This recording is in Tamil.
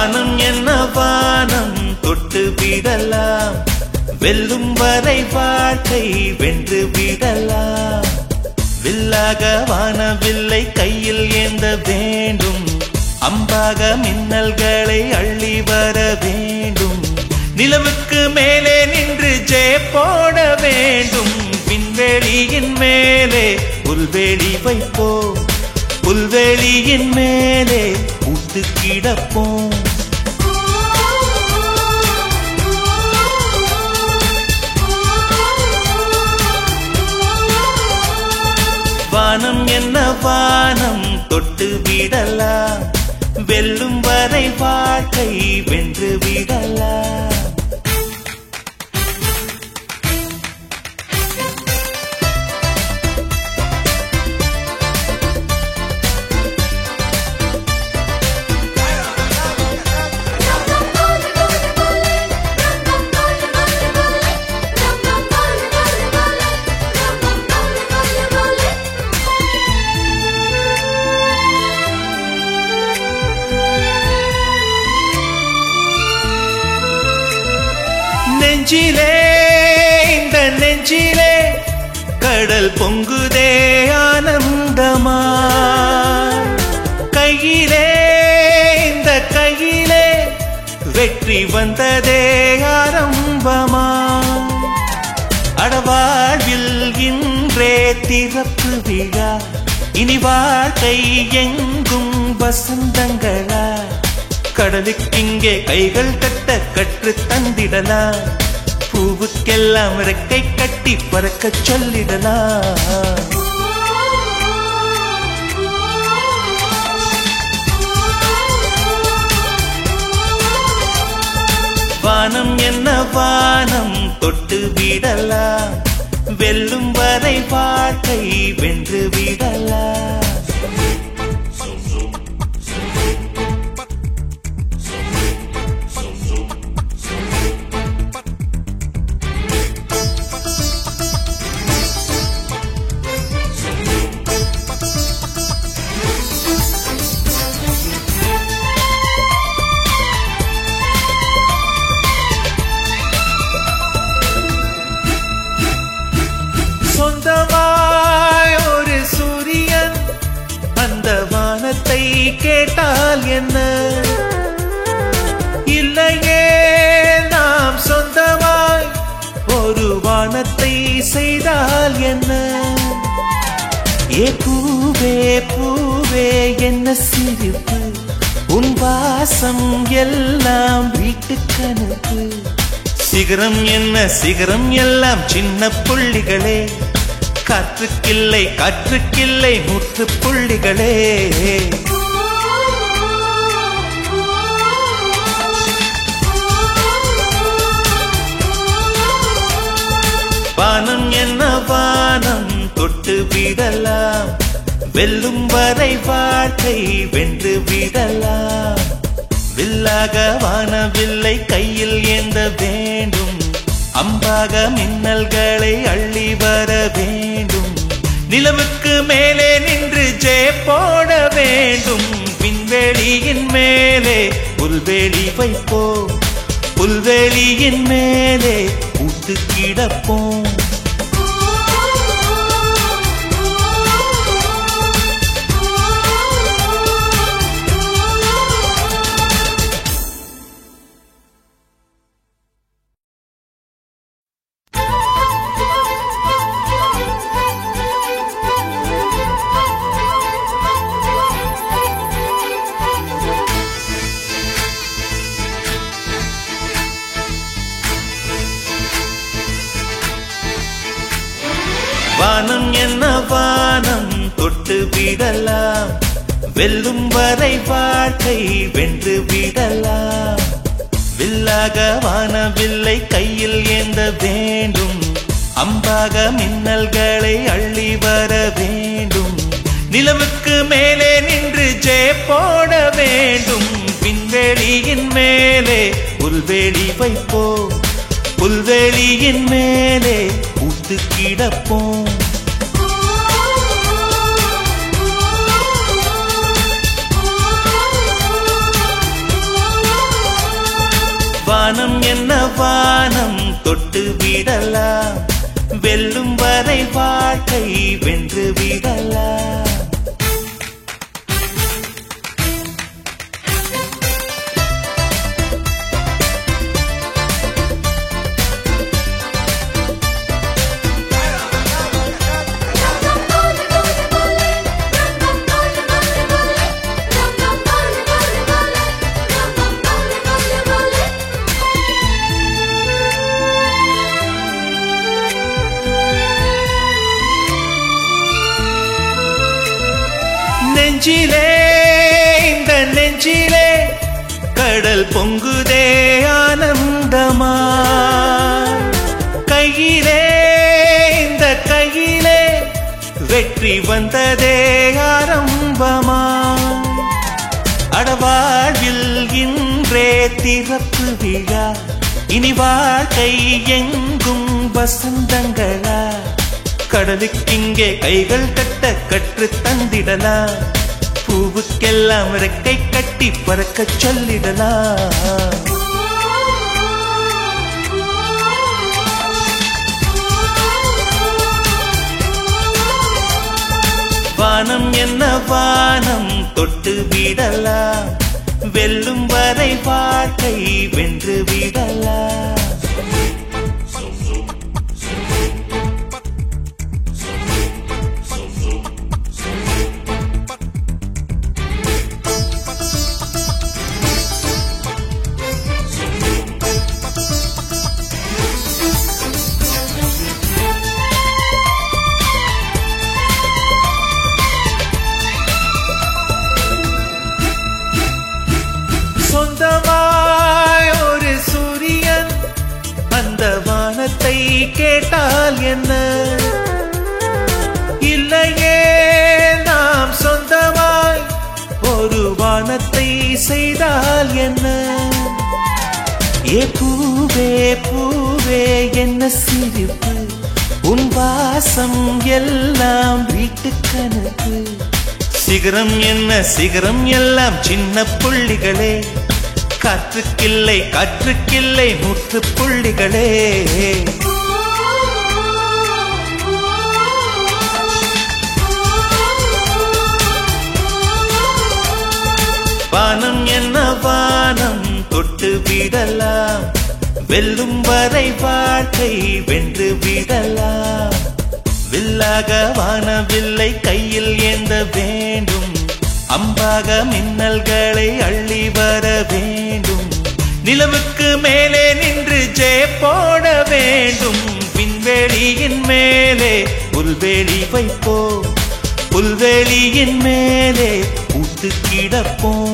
வானம் என்ன வானம் தொட்டு விடலாம், வெல்லும் வரை வாழ்க்கை வென்று விடலாம். வில்லாக வானவில்லை கையில் ஏந்த வேண்டும், அம்பாக மின்னல்களை அள்ளி வர வேண்டும். நிலவுக்கு மேலே நின்று ஜெய போட வேண்டும். விண்வெளியின் மேலே புல்வெளி வைப்போம், புல்வெளியின் மேலே பூத்து கிடப்போம். வானம் என்ன வானம் தொட்டு விடலாம், வெல்லும் வரை வாழ்க்கை வென்று விடலாம். நெஞ்சிலே இந்த நெஞ்சிலே கடல் பொங்குதே ஆனந்தமா, கையிலே இந்த கையிலே வெற்றி வந்ததே ஆரம்பமா. அடவாழ்வில் இன்றே திறப்பு விழா, இனி வாழ்க்கை எங்கும் வசந்தங்களா. கடலுக்கிங்கே கைகள் கட்ட கற்று தந்திடலாம், பூவுக்கெல்லாம் ரெக்கை கட்டி பறக்க சொல்லிடலாம். வானம் என்ன வானம் தொட்டு விடலாம், வெல்லும் வரை வாழ்க்கை வென்று விடலாம். சொந்தமாய் ஒரு சூரியன் அந்த வானத்தை கேட்டால் என்ன, இல்லையே நாம் சொந்தமாய் ஒரு வானத்தை செய்தால் என்ன. ஏ பூவே பூவே என்ன சிரிப்பு, உன் வாசம் எல்லாம் வீட்டுக்கனுப்பு. சிகரம் என்ன சிகரம் எல்லாம் சின்ன புள்ளிகளே, காற்றுக்கில்லை காற்றுக்கில்லை நூற்று புள்ளிகளே. வானம் என்ன வானம் தொட்டு விடலாம், வெல்லும் வரை வாழ்க்கை வென்று விடலாம். வில்லாக வானவில்லை கையில் ஏந்த வேண்டும், அம்பாக மின்னல்களை அள்ளி வர வேண்டும். நிலவுக்கு மேலே நின்று ஜெய போட வேண்டும். விண்வெளியின் மேலே புல்வெளி வைப்போம், புல்வெளியின் மேலே பூத்து கிடப்போம். வானம் என்ன வானம் தொட்டு விடலாம், வெல்லும் வரை வாழ்க்கை வென்று விடலாம். வில்லாக வானவில்லை கையில் ஏந்த வேண்டும், அம்பாக மின்னல்களை அள்ளி வர வேண்டும். நிலவுக்கு மேலே நின்று ஜெய போட வேண்டும். விண்வெளியின் மேலே புல்வெளி வைப்போம், புல்வெளியின் மேலே பூத்து கிடப்போம். வானம் தொட்டு விடலாம், வெல்லும் வரை வாழ்க்கை வென்று விடலாம். நெஞ்சிலே இந்த நெஞ்சிலே கடல் பொங்குதே ஆனந்தமா, கையிலே இந்த கையிலே வெற்றி வந்ததே ஆரம்பமா. அடவாழ்வில் இன்றே திறப்பு விழா, இனி வாழ்க்கை எங்கும் வசந்தங்களா. கடலுக்கிங்கே கைகள் கட்ட கற்று தந்திடலாம், பூவுக்கெல்லாம் ரெக்கை கட்டி பறக்க சொல்லிடலாம். வானம் என்ன வானம் தொட்டு விடலாம், வெல்லும் வரை வாழ்க்கை வென்று விடலாம். சொந்தமாய் ஒரு சூரியன் அந்த வானத்தை கேட்டால் என்ன, இல்லையே நாம் சொந்தமாய் ஒரு வானத்தை செய்தால் என்ன. ஏ பூவே பூவே என்ன சிரிப்பு, உன் வாசம் எல்லாம் வீட்டு கணக்கு. சிகரம் என்ன சிகரம் எல்லாம் சின்ன புள்ளிகளே, காற்றுக்கில்லை காற்றுக்கில்லை நூற்று புள்ளிகளே. வானம் என்ன வானம் தொட்டு விடலாம், வெல்லும் வரை வாழ்க்கை வென்று விடலாம். வில்லாக வானவில்லை கையில் ஏந்த வேண்டும், அம்பாக மின்னல்களை அள்ளி வர வேண்டும். நிலவுக்கு மேலே நின்று ஜெய போட வேண்டும், விண்வெளியின் மேலே புல்வெளி வைப்போம், புல்வெளியின் மேலே ஊட்டு கிடப்போம்.